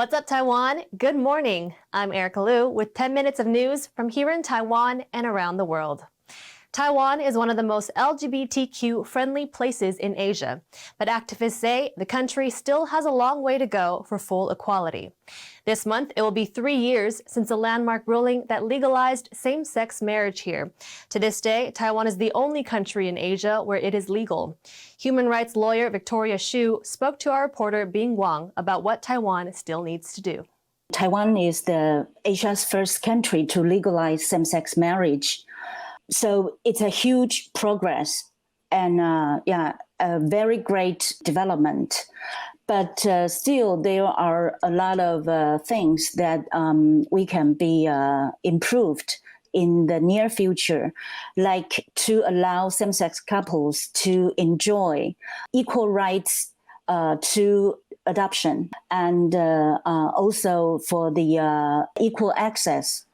What's up, Taiwan? Good morning. I'm Erika Liu with 10 minutes of news from here in Taiwan and around the world. Taiwan is one of the most LGBTQ-friendly places in Asia, but activists say the country still has a long way to go for full equality. This month, it will be 3 years since a landmark ruling that legalized same-sex marriage here. To this day, Taiwan is the only country in Asia where it is legal. Human rights lawyer Victoria Xu spoke to our reporter Bing Wang about what Taiwan still needs to do. Taiwan is Asia's first country to legalize same-sex marriage. So it's a huge progress and a very great development. But still, there are a lot of things that we can be improved in the near future, like to allow same-sex couples to enjoy equal rights to adoption, and also for the equal access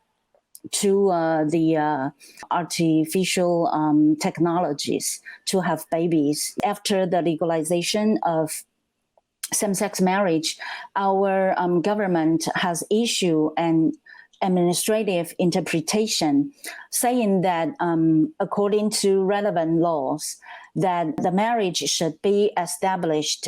to the artificial technologies to have babies. After the legalization of same-sex marriage, our government has issued an administrative interpretation saying that according to relevant laws, that the marriage should be established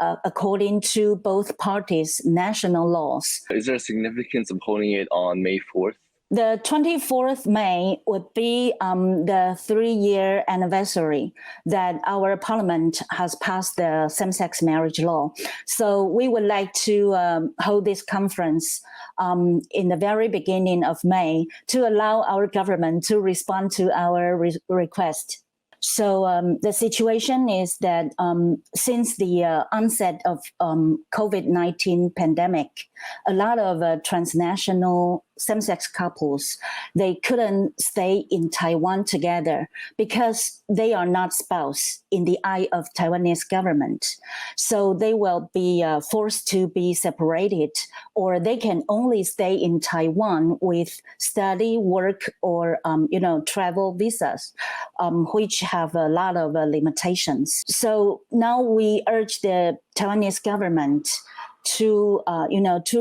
according to both parties' national laws. Is there a significance of holding it on May 4th? The 24th May would be the 3-year anniversary that our parliament has passed the same-sex marriage law. So we would like to hold this conference in the very beginning of May to allow our government to respond to our request. So the situation is that since the onset of COVID-19 pandemic, a lot of transnational same-sex couples, they couldn't stay in Taiwan together because they are not spouse in the eye of Taiwanese government. So they will be forced to be separated, or they can only stay in Taiwan with study, work, or travel visas, which have a lot of limitations. So now we urge the Taiwanese government to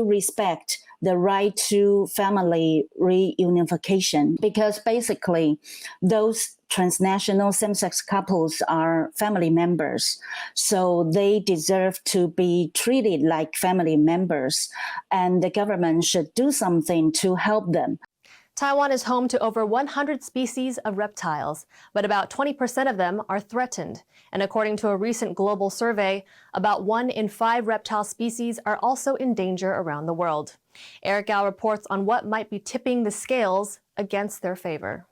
respect the right to family reunification, because basically those transnational same-sex couples are family members. So they deserve to be treated like family members, and the government should do something to help them. Taiwan is home to over 100 species of reptiles, but about 20% of them are threatened. And according to a recent global survey, about 1 in 5 reptile species are also in danger around the world. Erika reports on what might be tipping the scales against their favor.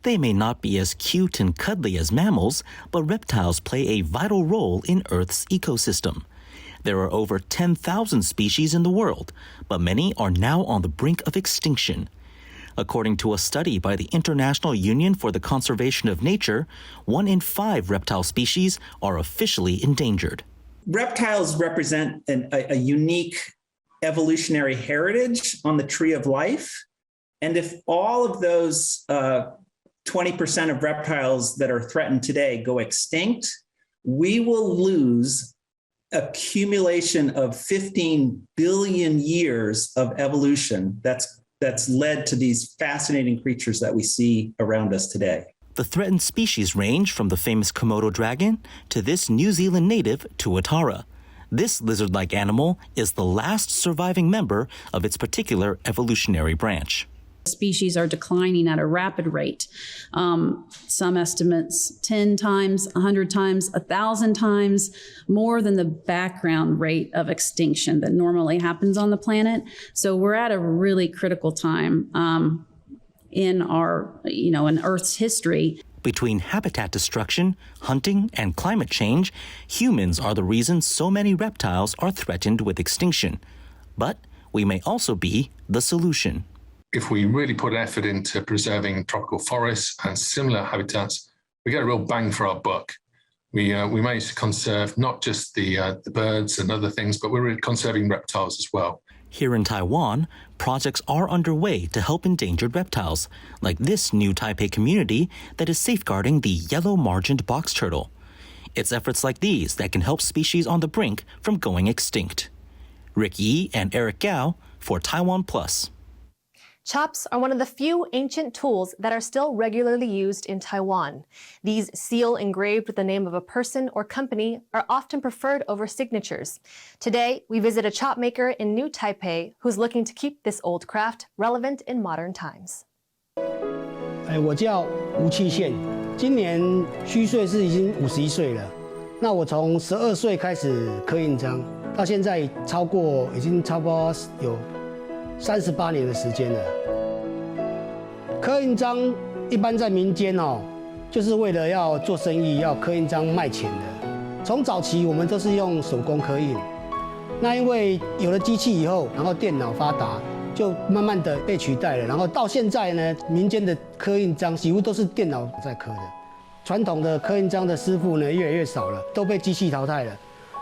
They may not be as cute and cuddly as mammals, but reptiles play a vital role in Earth's ecosystem. There are over 10,000 species in the world, but many are now on the brink of extinction. According to a study by the International Union for the Conservation of Nature, 1 in 5 reptile species are officially endangered. Reptiles represent a unique evolutionary heritage on the tree of life. And if all of those 20% of reptiles that are threatened today go extinct, we will lose accumulation of 15 billion years of evolution that's led to these fascinating creatures that we see around us today. The threatened species range from the famous Komodo dragon to this New Zealand native tuatara. This lizard-like animal is the last surviving member of its particular evolutionary branch. Species are declining at a rapid rate. Some estimates 10 times, 100 times, 1,000 times more than the background rate of extinction that normally happens on the planet. So we're at a really critical time in Earth's history. Between habitat destruction, hunting, and climate change, humans are the reason so many reptiles are threatened with extinction. But we may also be the solution. If we really put effort into preserving tropical forests and similar habitats, we get a real bang for our buck. We manage to conserve not just the birds and other things, but we're really conserving reptiles as well. Here in Taiwan, projects are underway to help endangered reptiles, like this new Taipei community that is safeguarding the yellow-margined box turtle. It's efforts like these that can help species on the brink from going extinct. Rick Yi and Eric Gao for TaiwanPlus. Chops are one of the few ancient tools that are still regularly used in Taiwan. These seal engraved with the name of a person or company are often preferred over signatures. Today, we visit a chop maker in New Taipei who's looking to keep this old craft relevant in modern times. 我叫吴器宪，今年虚岁是已经51岁了。那我从12岁开始刻印章，到现在已经差不多有38年的时间了。刻印章一般在民间就是为了要做生意，要刻印章卖钱的。从早期我们都是用手工刻印，那因为有了机器以后，然后电脑发达，就慢慢的被取代了。然后到现在呢，民间的刻印章几乎都是电脑在刻的，传统的刻印章的师傅呢越来越少了，都被机器淘汰了。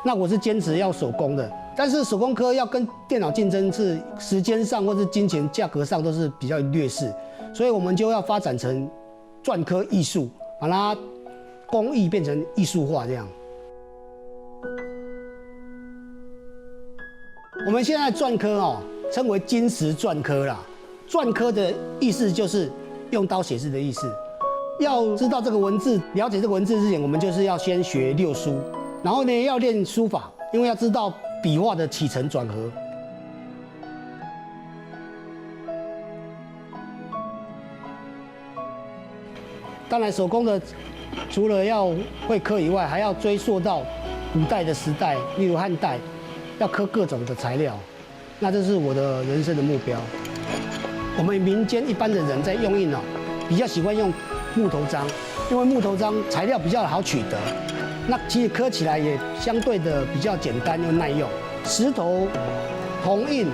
那我是坚持要手工的，但是手工刻要跟电脑竞争，是时间上或是金钱价格上都是比较劣势，所以我们就要发展成篆刻艺术，把它工艺变成艺术化这样。我们现在篆刻称为金石篆刻啦。篆刻的意思就是用刀写字的意思。要知道这个文字，了解这个文字之前，我们就是要先学六书。然后呢，要练书法，因为要知道笔画的起承转合。当然，手工的除了要会刻以外，还要追溯到古代的时代，例如汉代，要刻各种的材料。那这是我的人生的目标。我们民间一般的人在用印比较喜欢用木头章，因为木头章材料比较好取得。那其实刻起来也相对的比较简单又耐用。石头、铜印、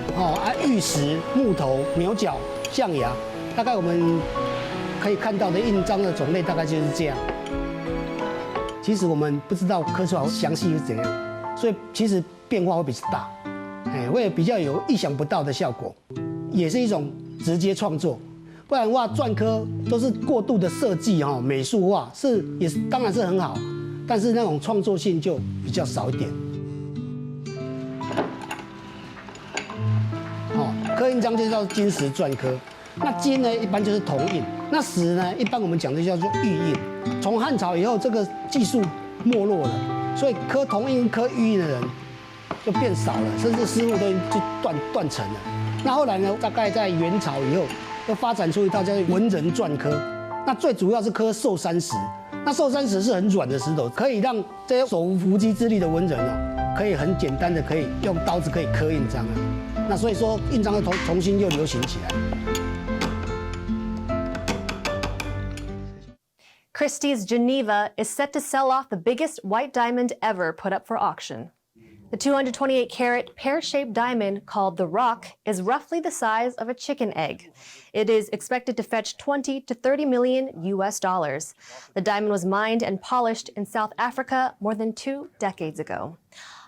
玉石、木头、牛角、象牙，大概我们可以看到的印章的种类大概就是这样。其实我们不知道刻出来详细是怎样，所以其实变化会比较大，会比较有意想不到的效果，也是一种直接创作。不然的话，篆刻都是过度的设计美术化，也是当然是很好。但是那种创作性就比较少一点。刻印章就叫金石篆刻，那金呢一般就是铜印，那石呢一般我们讲的叫做玉印。从汉朝以后，这个技术没落了，所以刻铜印、刻玉印的人就变少了，甚至师傅都就断层了。那后来呢，大概在元朝以后，又发展出一套叫文人篆刻，那最主要是刻寿山石。那寿山石是很软的石头，可以让这些手无缚鸡之力的文人可以很简单的可以用刀子可以刻印章那所以说印章又重新又流行起来。Christie's Geneva is set to sell off the biggest white diamond ever put up for auction. The 228-carat pear-shaped diamond called the Rock is roughly the size of a chicken egg. It is expected to fetch $20 to $30 million US. The diamond was mined and polished in South Africa more than 2 decades ago.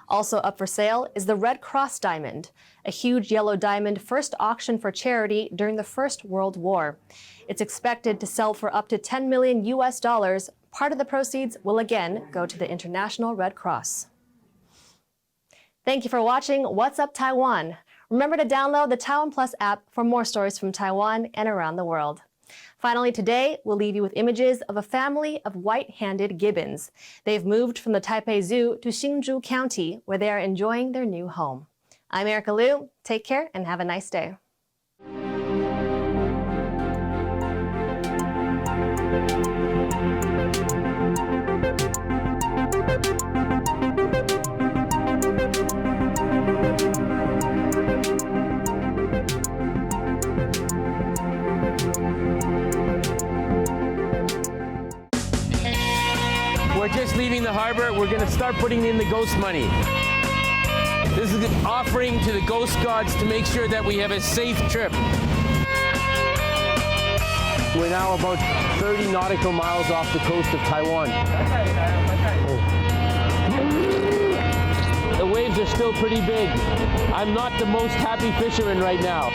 Also up for sale is the Red Cross diamond, a huge yellow diamond first auctioned for charity during the First World War. It's expected to sell for up to $10 million US. Part of the proceeds will again go to the International Red Cross. Thank you for watching What's Up Taiwan. Remember to download the TaiwanPlus app for more stories from Taiwan and around the world. Finally, today, we'll leave you with images of a family of white-handed gibbons. They've moved from the Taipei Zoo to Hsinchu County, where they are enjoying their new home. I'm Erika Liu. Take care and have a nice day. We're just leaving the harbor. We're going to start putting in the ghost money. This is an offering to the ghost gods to make sure that we have a safe trip. We're now about 30 nautical miles off the coast of Taiwan. The waves are still pretty big. I'm not the most happy fisherman right now.